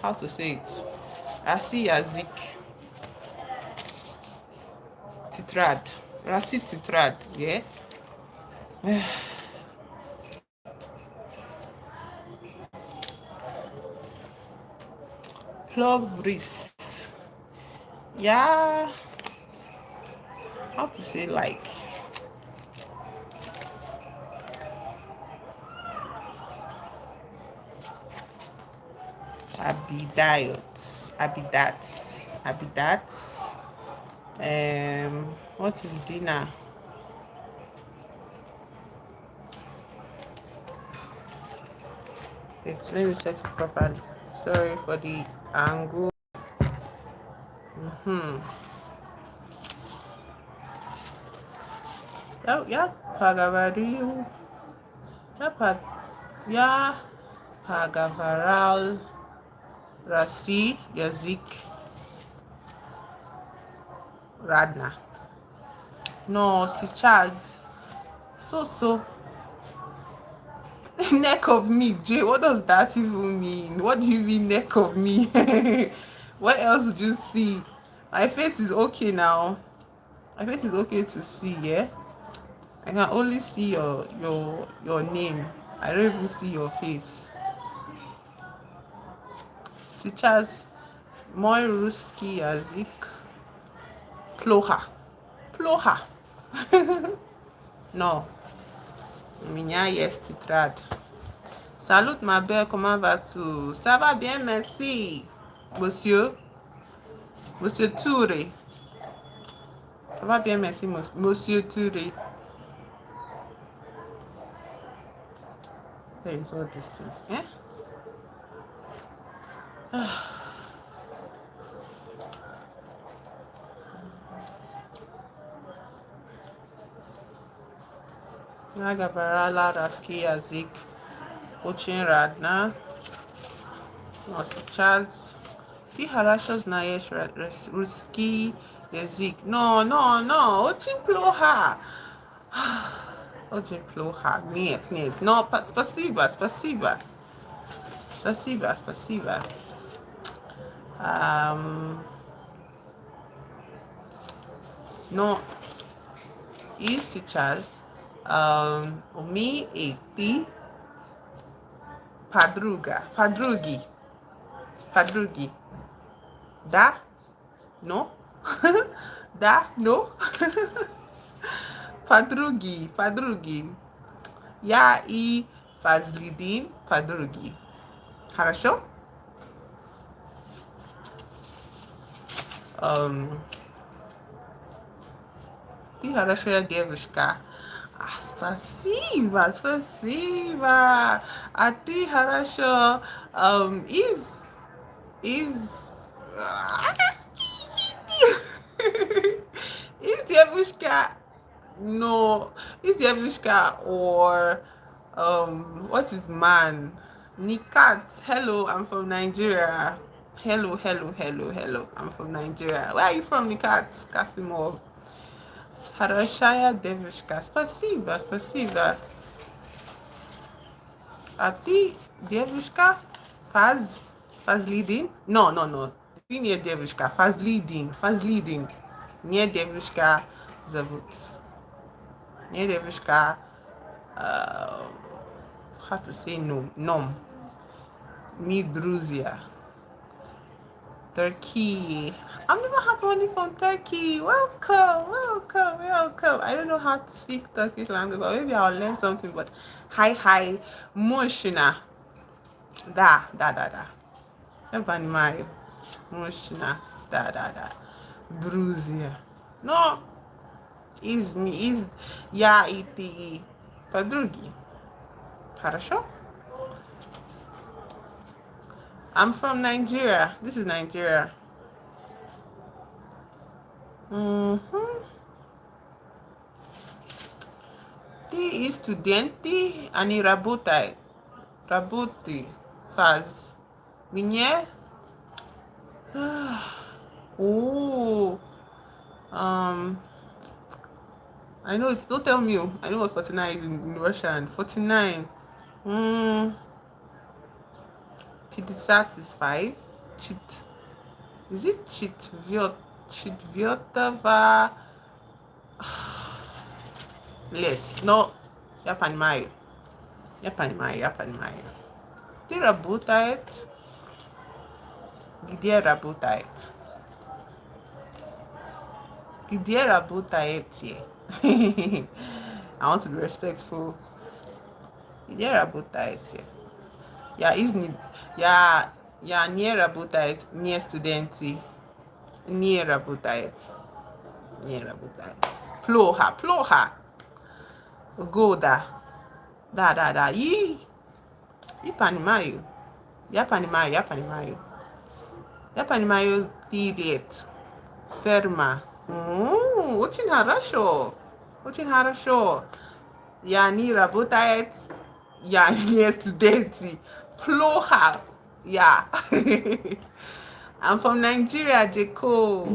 how to say it? Русский язык, тетрадь, русский тетрадь, yeah? Plovris. Yeah, how to say like Abidayot, Abidat. What is dinner? Let me set it properly. Sorry for the angle. Ya pagavariu. Ya pagavaral rasi yazik radna. No, si Charles. So. Neck of me, Jay. What does that even mean? What do you mean, neck of me? What else would you see? My face is okay now. My face is okay to see, yeah? I can only see your name. I don't even see your face. Сейчас мой русский язык плохо. Плохо. Non, у меня есть тетрадь. Salut ma belle, comment vas-tu? Ça va bien, merci. Monsieur, Monsieur Touré. Ça va bien, merci, Monsieur Touré. There is all distance. Eh? Nagabarala Raski Yazik. Очень радна. Но сейчас ты хорошо знаешь русский язык. No, очень плохо. Очень плохо. Нет. Но спасибо. Спасибо. Но и сейчас мы и ты подруги. Да? No? Да? No? Подруги. Я и Фазлидин подруги. Хорошо? Ты хорошая девушка. Спасибо. А ты хорошо. Из is девушка no is девушка or what is man? Nikat. Hello, I'm from Nigeria. Hello. I'm from Nigeria. Where are you from, Nikat? Kasimov. Хорошая девушка. Спасибо. А ты девушка? Fazlidin? No. Ты не девушка. Fazlidin. Не девушка зовут. Не девушка. how to say no. Nom. Me Druzia. Turkey. I've never had somebody from Turkey. Welcome, welcome, welcome. I don't know how to speak Turkish language, but maybe I'll learn something. But hi, hi, Moshina. Da. Evan Mayo. Moshina. Da. Druzia. No, из я и ты подруги. Хорошо? I'm from Nigeria. This is Nigeria. Mm-hmm. Ты студенты, они работают. Работы. Faz. Мне? Oh. Um, I know it's, don't tell me. I know what 49 is in Russian. 49. Mm, 50 is 5. Cheat. Is it cheat? Четвертого лет. Но я понимаю. Я понимаю. Ты работает. Где работает? Где работаете? I want to be respectful. Где работаете? Я не работает, не студенты. Не работает. Не работает. Плохо. Года. Да. И понимаю. Я понимаю. Я понимаю 3 лет. Ферма. Очень хорошо. Очень хорошо. Я не работает. Я не студенты. Плохо. Yeah. I'm from Nigeria, Jaco.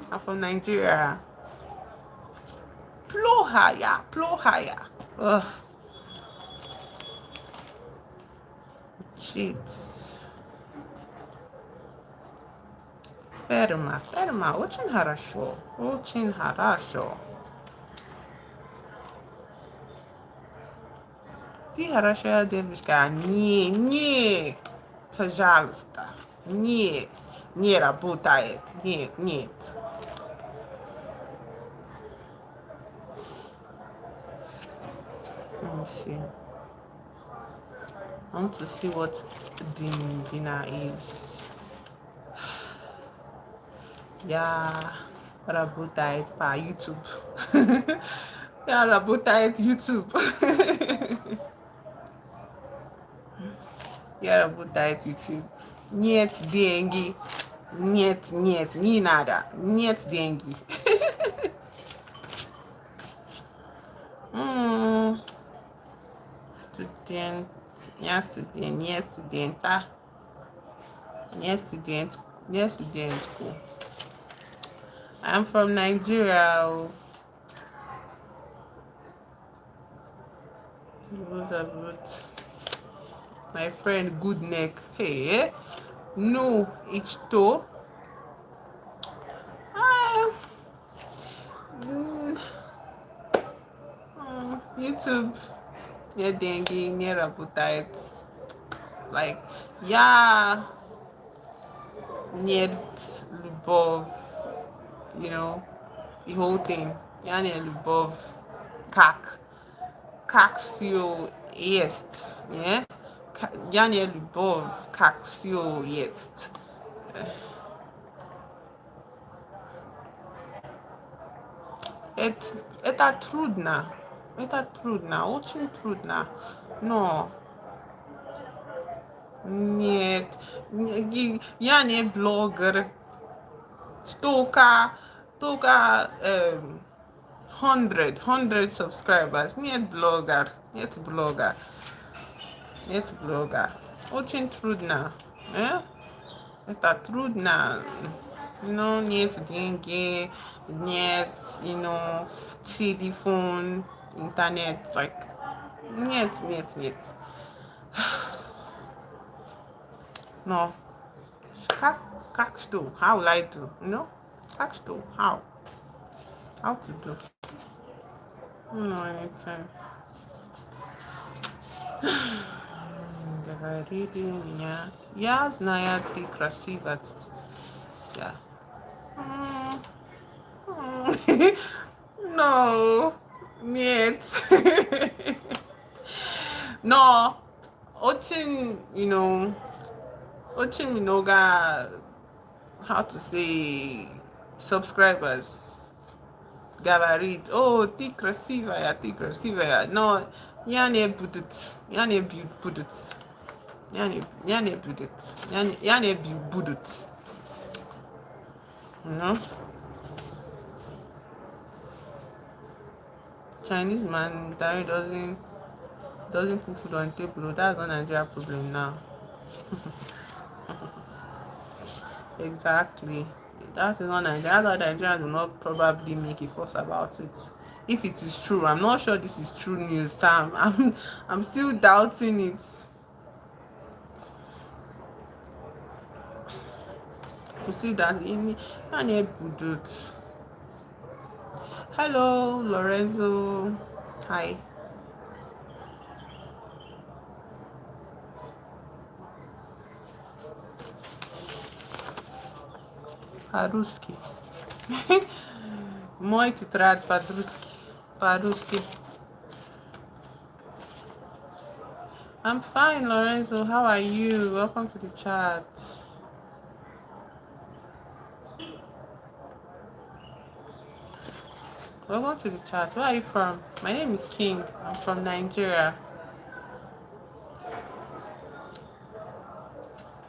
I'm from Nigeria. Plохо, yeah. Ugh. Shit. Ферма. Очень хорошо. Очень хорошо. Ты хорошая девушка. Не. Пожалуйста. Нет. Не работает. Нет. Let me see. I want to see what dinner is. Я работает по YouTube. Я работает YouTube. Я работает YouTube. Нет деньги. Нет, не надо. Нет деньги. Студент. Не студента. Не студентку. I'm from Nigeria. What's up? My friend Good Neck. Hey, no, it's to. YouTube. Yeah, dengue, near appetite. Like, yeah, need lubov, the whole thing. Ja, need lubov, как все есть, yeah? Я не любовь, как все есть. Это трудно. Очень трудно. Но нет, я не блогер. Только 100 subscribers. Нет блогер. Очень трудно. Это трудно. Нет деньги, нет, телефон, интернет, like, нет. No. Как что? How will I do? Как что? How? How to do? I don't know anything. говорили меня. Я знаю, ты красива. Yeah. No, нет. No, очень, очень много, how to say, subscribers говорит, о, ты красивая, но я не будут, я не будет, я не будут, you know? Chinese man that doesn't put food on the table. That's not Nigeria problem now. Exactly. That is not Nigeria. That's why Nigerians will not probably make a fuss about it. If it is true, I'm not sure this is true news, Sam. I'm still doubting it. You see that in any budut. Hello, Lorenzo. Hi. Paruski. Moi titrat Padruski. Paruski. I'm fine, Lorenzo. How are you? Welcome to the chat. Welcome to the chat. Where are you from? My name is King. I'm from Nigeria.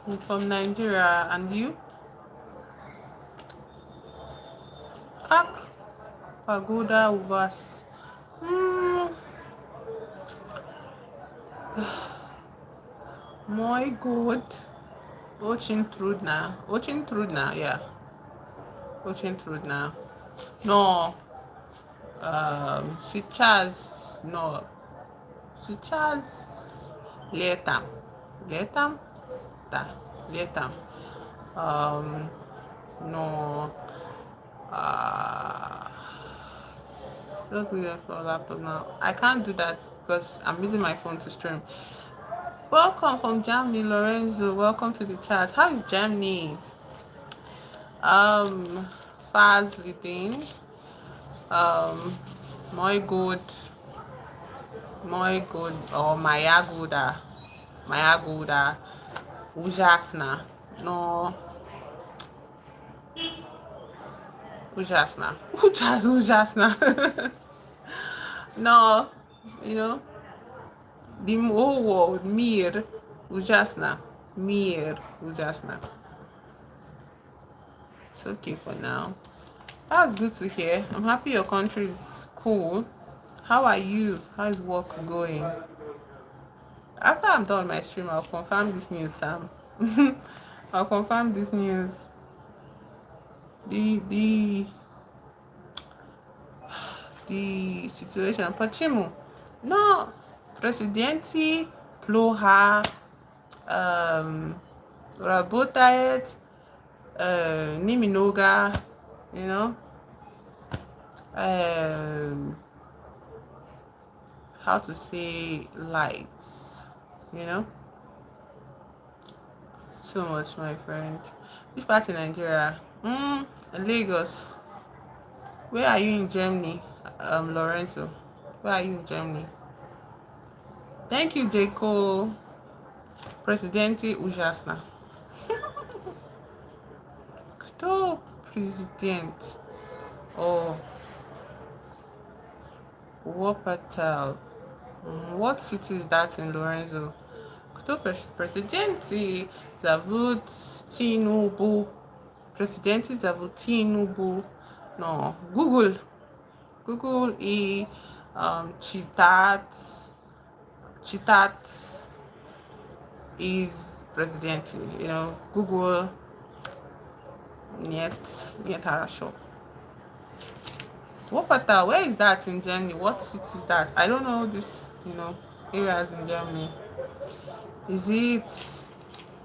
I'm from Nigeria. And you? Kak? Pagoda Uvas. Hmm. My good. Очень трудно. Очень трудно, yeah. Очень трудно. Но сейчас, но сейчас летом. Летом? Да, летом. Um, no. Uh, just go there for a laptop now. I can't do that because I'm using my phone to stream. Welcome from Germany, Lorenzo. Welcome to the chat. How is Germany? Um, fast leading. Um, my good, or Maya Guda, Ujasna. No, Ujasna. Ujasna. No, you know, the whole world, Mir, Ujasna. Mir, Ujasna. It's okay for now. That's good to hear. I'm happy your country is cool. How are you? How's work going? After I'm done with my stream, I'll confirm this news, Sam. I'll confirm this news. The the situation. Почему? No, президенты плохо работает немного, you know, how to say lights, you know. So much, my friend. Which part in Nigeria? Lagos. Where are you in Germany, Lorenzo? Where are you in Germany? Thank you, Jaco. Presidente ужасно. Кто президент? Oh, Wuppertal. What city is that in Lorenzo? Кто президенты зовут Тинубу? Президенты зовут Тинубу. No, Google и читать is president, you know. Google нет хорошо. Wuppertal, where is that in Germany? What city is that? I don't know this, areas in Germany. Is it,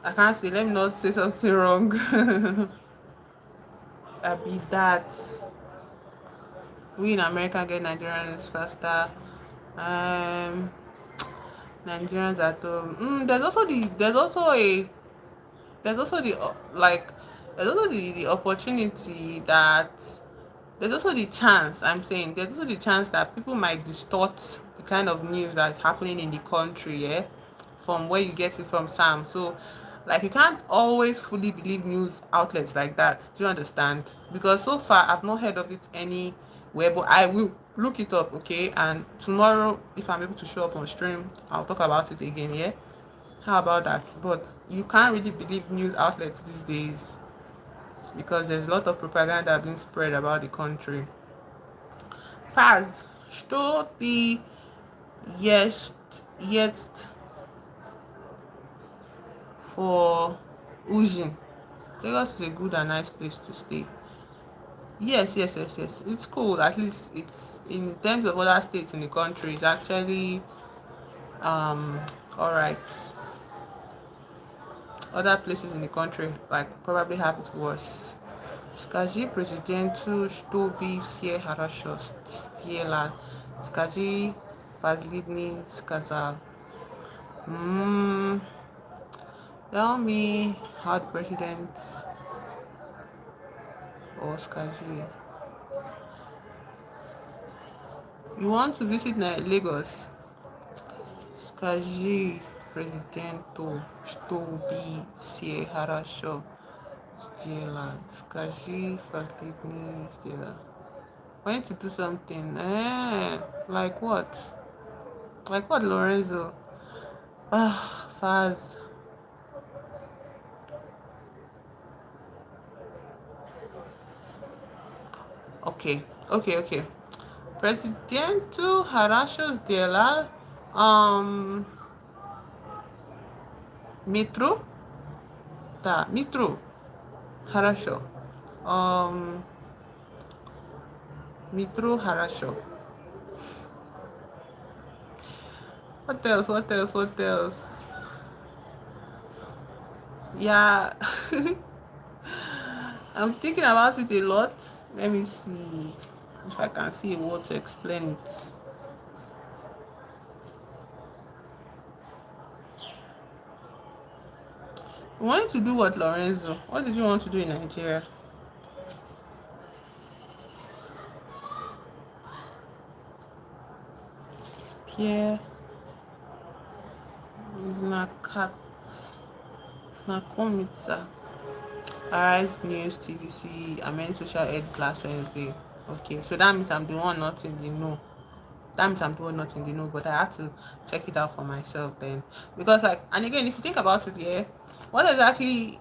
I can't say, let me not say something wrong. I be that we in America get Nigerians faster. Nigerians at home. There's also the like there's also the opportunity that there's also the chance, I'm saying there's also the chance that people might distort the kind of news that's happening in the country, yeah, from where you get it from, Sam. So like you can't always fully believe news outlets like that. Do you understand? Because so far I've not heard of it anywhere, but I will look it up, okay? And tomorrow, if I'm able to show up on stream, I'll talk about it again, yeah? How about that? But you can't really believe news outlets these days because there's a lot of propaganda being spread about the country. Faz, что ты jetzt for Ujin? Lagos is a good and nice place to stay. Yes, yes, yes, yes. It's cool. At least it's in terms of other states in the country. It's actually um all right. Other places in the country like probably have it worse. Скажи президенту, чтобы все хорошо сделал. Скажи, последний сказал. Mm, tell me how the president or скажи. You want to visit Lagos? Скажи президенту, чтобы все хорошо сделал. Скажи, последний сделал. I need to do something. Like what? Like what, Lorenzo? Ah, Faz. Okay, okay, okay. Presidente Harashos Dela, Mitro, Mitro, Harasho, Mitro Harasho. What else? What else? What else? Yeah, I'm thinking about it a lot. Let me see if I can see a word to explain it. You wanted to do what, Lorenzo? What did you want to do in Nigeria? Pierre Znakat Znakomitsa. Arise News TVC. I meant social ed class Wednesday. Okay, so that means I'm the one not in the know. That means I'm the one not in the know, but I have to check it out for myself then. Because like, and again, if you think about it, yeah, what exactly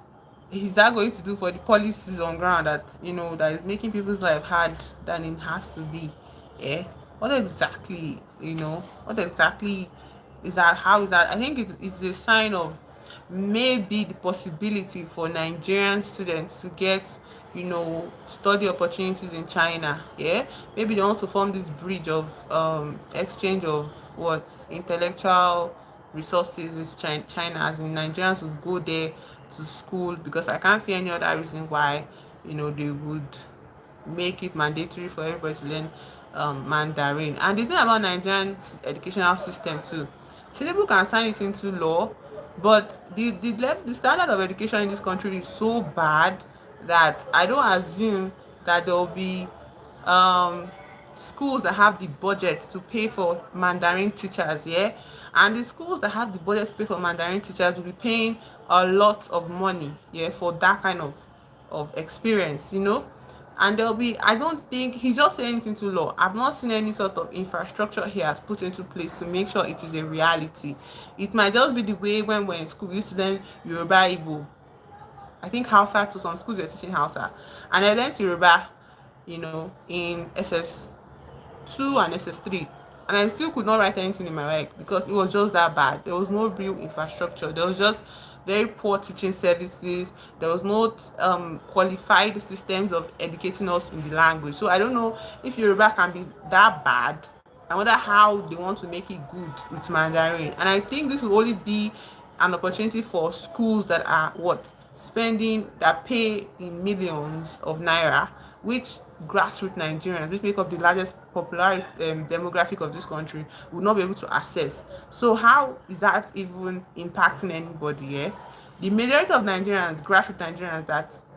is that going to do for the policies on ground that that is making people's life hard than it has to be? Yeah. What exactly, what exactly is that? How is that? I think it's a sign of maybe the possibility for Nigerian students to get study opportunities in China. Yeah, maybe they want to form this bridge of exchange of what intellectual resources with China, as in Nigerians would go there to school, because I can't see any other reason why they would make it mandatory for everybody to learn Mandarin. And the thing about Nigerian educational system too, people can sign it into law, but the standard of education in this country is so bad that I don't assume that there will be um schools that have the budget to pay for Mandarin teachers, yeah, and the schools that have the budget to pay for Mandarin teachers will be paying a lot of money, yeah, for that kind of experience, and there'll be, I don't think he's just saying it into law. I've not seen any sort of infrastructure he has put into place to make sure it is a reality. It might just be the way when we're in school we used to learn Yoruba, Igbo, I think Hausa too. Some schools were teaching Hausa, and I learned Yoruba, in SS2 and SS3, and I still could not write anything in my work because it was just that bad. There was no real infrastructure. There was just very poor teaching services. There was not qualified systems of educating us in the language. So I don't know if Yoruba can be that bad. I wonder how they want to make it good with Mandarin. And I think this will only be an opportunity for schools that are spending, that pay in millions of naira, which grassroots Nigerians, which make up the largest popular demographic of this country, will not be able to access. So how is that even impacting anybody? Yeah, the majority of Nigerians, grassroots Nigerians,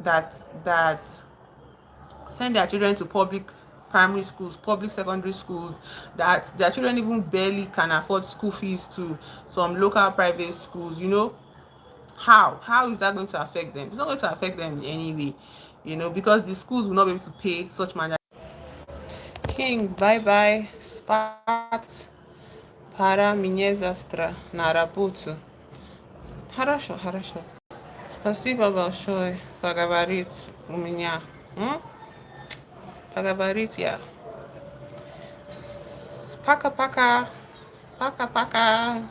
that send their children to public primary schools, public secondary schools, that their children even barely can afford school fees to some local private schools. How is that going to affect them? It's not going to affect them in any way, because the schools will not be able to pay such man. King, bye bye. Spat para mnie завтра на работу. Хорошо, хорошо. Спасибо большое. Поговорить у меня. Поговорить я. Пока-пока. Пока-пока.